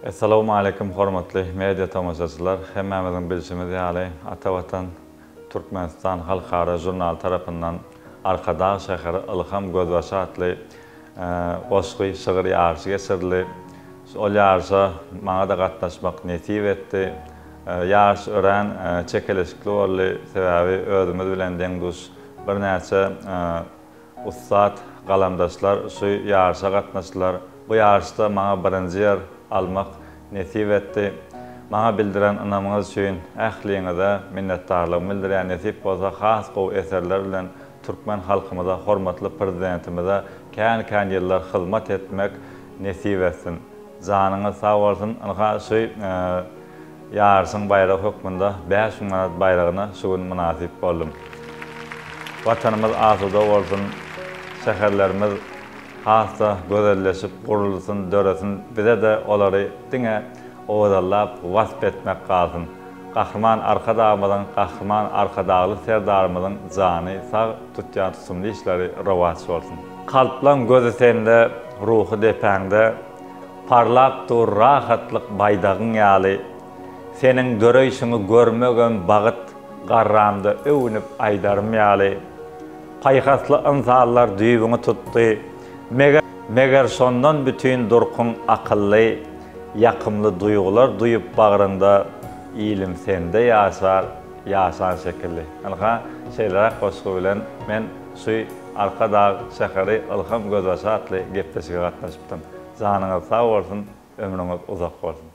Assalamu alaikum hormatly media tamaşaçylar. Hemmemizin bilişimiz ýaly Atawatan Türkmenistan Halkara jurnal tarapyndan Arkadağ şäheri Ilham Gözbaşy atly goşgy şygyr ýarşy geçirildi. Ol ýarşa maňa da gatnaşmak nesip etdi. Ýarş ören çekilişli boldy. Sebäbi özümiz bilen deňduş bir näçe ustad galamdaşlar şu ýarşa gatnaşdylar. Bu ýarşda maňa birinji ýer almak nesip etdi. Maňa bildiren anamyňyz üçin ähliňize minnetdarlygymy bildirýän nesip bolsa has gowy eserler bilen türkmen halkymyza, hormatly prezidentimize kän ýyllar hyzmat etmek nesip etsin. Janyňyz sag bolsun. Ana şu ýarşyň baýragy hökmünde 5 manat baýragyna şu gün munasip boldum. Vatanymyz azuda bolsun, şäherlerimiz hasta gözelleşip gurulsun, döresin. Bize de olary diňe owazallap wasp etmek galsyn. Gahrman Arkadağymyzyň, gahrman Arkadağly serdarymyzyň jany sag tutýan tusumly işleri rowat bolsun. Kalplan gözü sende, ruhu depäňde, parlak dur rahatlyk baýdagyň ýaly. Senin döreýşiňi görmegen bagyt garramda öwünüp aýdarym ýaly. Paýhasly insanlar düýbüňi tutdy. Meger şondan bütün durkun akıllı, yakımlı duygular duyup bağrında ilim sende yaşar, yaşan şekilli. Alha şeylere koşku bilen men şu Arkadağ şäheri Ilham Gözbaşy atly gepleşige gatnaşypdym. Janyňyz sag bolsun, ömrüňiz uzak bolsun.